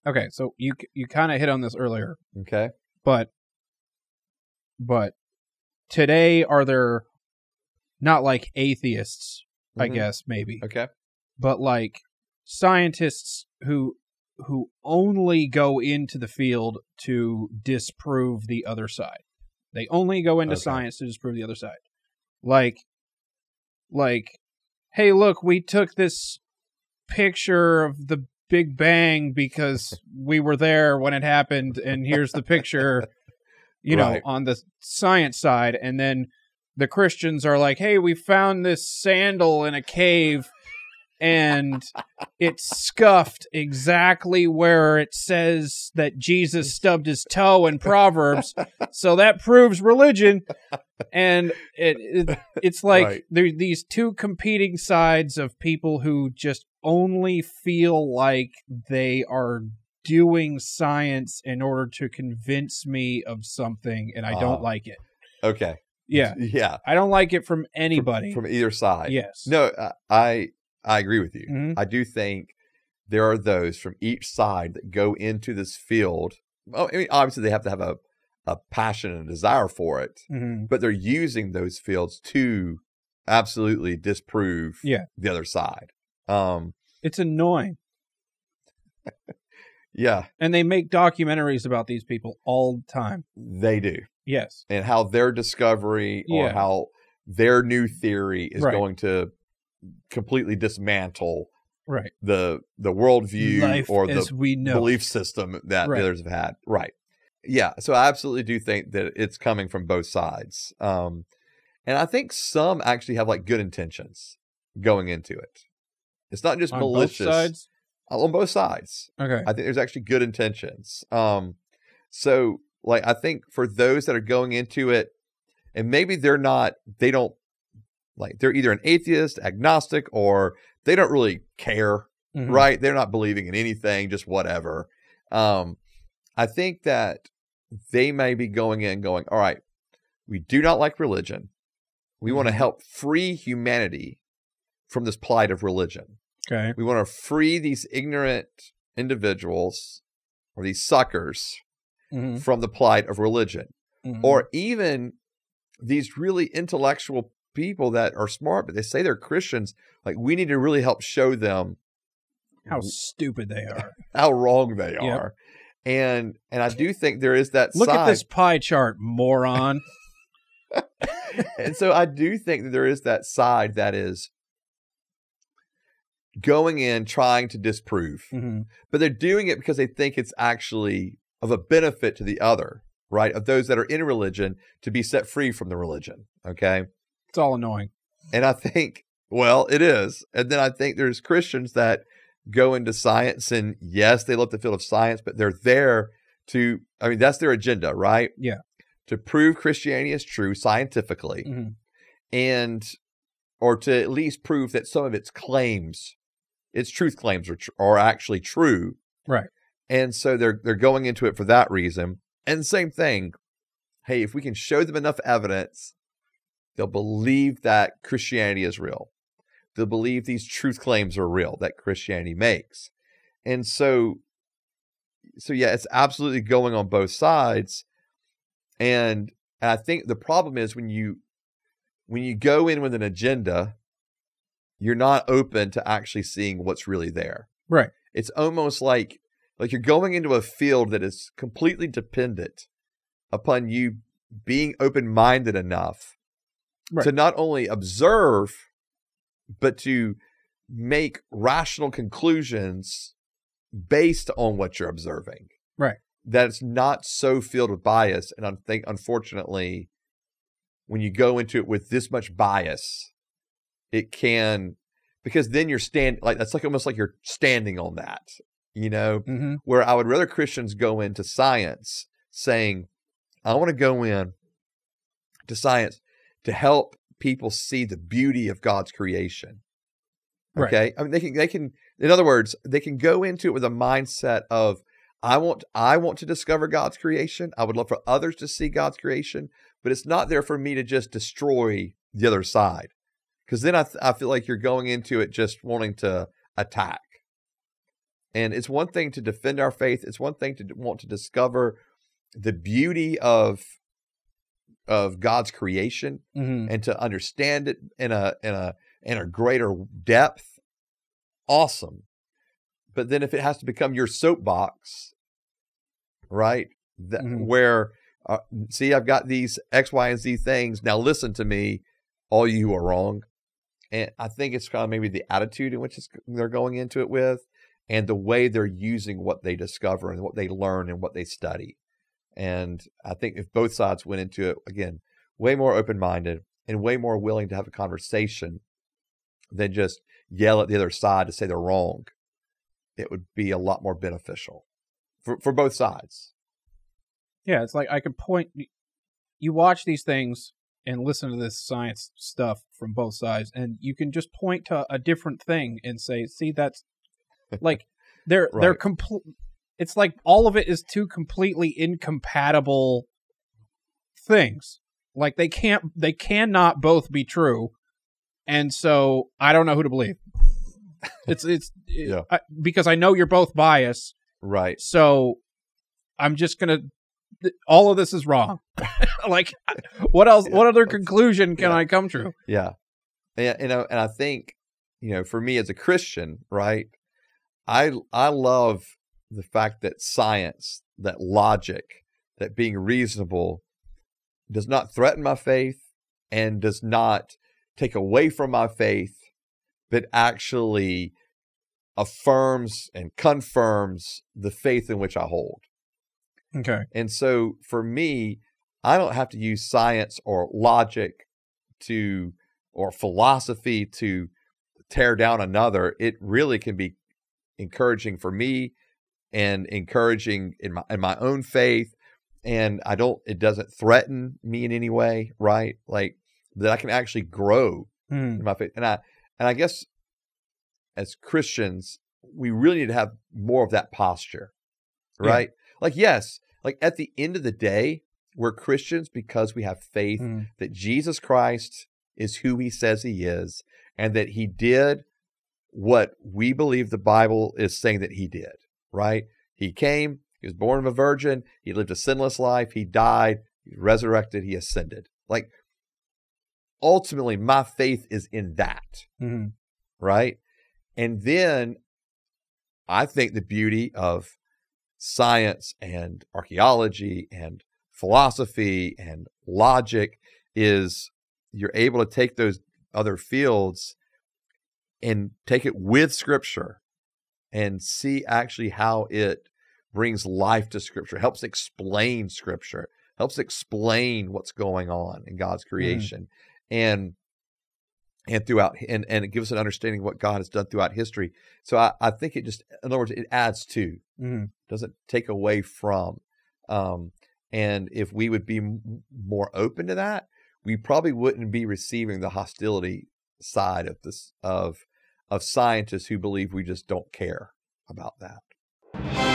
Okay, so you kind of hit on this earlier, Okay. but today are there not like atheists, I Mhm. guess maybe, Okay. but like scientists who only go into the field to disprove the other side. They only go into Okay. science to disprove the other side. Like, hey, look, we took this picture of the Big Bang because we were there when it happened, and here's the picture, Right. on the science side. And then the Christians are like, hey, we found this sandal in a cave, and it's scuffed exactly where it says that Jesus stubbed his toe in Proverbs, so that proves religion. And it's like Right. there these two competing sides of people who just only feel like they are doing science in order to convince me of something, and I don't like it. Okay. Yeah. Yeah. I don't like it from anybody. From either side. Yes. No, I agree with you. Mhm. I do think there are those from each side that go into this field. Well, I mean, obviously they have to have a passion and a desire for it, Mhm. but they're using those fields to absolutely disprove the other side. It's annoying. Yeah, And they make documentaries about these people all the time. they do. Yes. And how their discovery or Yeah. how their new theory is Right. going to completely dismantle Right. the worldview Life or as the we know belief system that Right. the others have had. Right. Yeah. So I absolutely do think that it's coming from both sides. And I think some actually have like good intentions going into it. It's not just on malicious. both sides. On both sides. Okay. I think there's actually good intentions. So like, I think for those that are going into it, and maybe they're either an atheist, agnostic, or they don't really care, Mhm. right? They're not believing in anything, just whatever. I think that they may be going in going, all right, we do not like religion. We want to Mhm. help free humanity from this plight of religion. Okay. We want to free these ignorant individuals or these suckers Mhm. from the plight of religion. Mhm. Or even these really intellectual people that are smart, but they say they're Christians. Like, we need to really help show them how stupid they are. how wrong they Yep. are. And I do think there is that Look side. at this pie chart, moron. And so I do think that there is that side that is going in trying to disprove, Mhm. but they're doing it because they think it's actually of a benefit to the other, right? Of those that are in religion to be set free from the religion. Okay. It's all annoying. And I think, well, it is. And then I think there's Christians that go into science, and yes, they love the field of science, but they're there to, I mean, that's their agenda, right? Yeah. To prove Christianity is true scientifically, Mhm. or to at least prove that some of its claims, its truth claims are actually true. Right. And so they're going into it for that reason. And same thing. Hey, if we can show them enough evidence, they'll believe that Christianity is real. They'll believe these truth claims are real that Christianity makes. And so yeah, it's absolutely going on both sides. And I think the problem is when you go in with an agenda, you're not open to actually seeing what's really there. Right. It's almost like you're going into a field that is completely dependent upon you being open-minded enough to not only observe, but to make rational conclusions based on what you're observing. Right. That it's not so filled with bias. And I think, unfortunately, when you go into it with this much bias, it can, because then you're that's like almost like you're standing on that, Mhm. where I would rather Christians go into science saying, I want to go in to science to help people see the beauty of God's creation. Okay. Right. I mean, they can, in other words, they can go into it with a mindset of, I want to discover God's creation. I would love for others to see God's creation, but it's not there for me to just destroy the other side. Because then I feel like you're going into it just wanting to attack. And it's one thing to defend our faith. It's one thing to want to discover the beauty of God's creation and to understand it in a greater depth. Awesome. But then if it has to become your soapbox, right? Where, see, I've got these X, Y, and Z things. Now listen to me, all you who are wrong. And I think it's kind of maybe the attitude in which they're going into it with, and the way they're using what they discover and what they learn and what they study. And I think if both sides went into it, again, way more open-minded and way more willing to have a conversation than just yell at the other side to say they're wrong, it would be a lot more beneficial for both sides. Yeah, it's like I could point, you watch these things and listen to this science stuff from both sides, and you can just point to a different thing and say, see, that's like, they're complete. It's like all of it is two completely incompatible things. Like they cannot both be true. And so I don't know who to believe. Because I know you're both biased. Right. So I'm just going to, all of this is wrong. Like what else, what other conclusion can I come to? Yeah. And I think, for me as a Christian, right, I love the fact that science, that logic, that being reasonable does not threaten my faith and does not take away from my faith, but actually affirms and confirms the faith in which I hold. Okay. And so for me, I don't have to use science or logic or philosophy to tear down another. It really can be encouraging for me and encouraging in my own faith. And it doesn't threaten me in any way, right? Like that I can actually grow in my faith. And I guess as Christians, we really need to have more of that posture, right? Yeah. Like, yes, like at the end of the day, we're Christians because we have faith that Jesus Christ is who he says he is, and that he did what we believe the Bible is saying that he did, right? He came, he was born of a virgin, he lived a sinless life, he died, he resurrected, he ascended. Like, ultimately, my faith is in that, right? And then I think the beauty of science and archaeology and philosophy and logic is you're able to take those other fields and take it with Scripture and see actually how it brings life to Scripture, helps explain Scripture, helps explain what's going on in God's creation, and throughout, and it gives an understanding of what God has done throughout history. So I think it just, in other words, it adds to, doesn't take away from. And if we would be more open to that, we probably wouldn't be receiving the hostility side of this of scientists who believe we just don't care about that.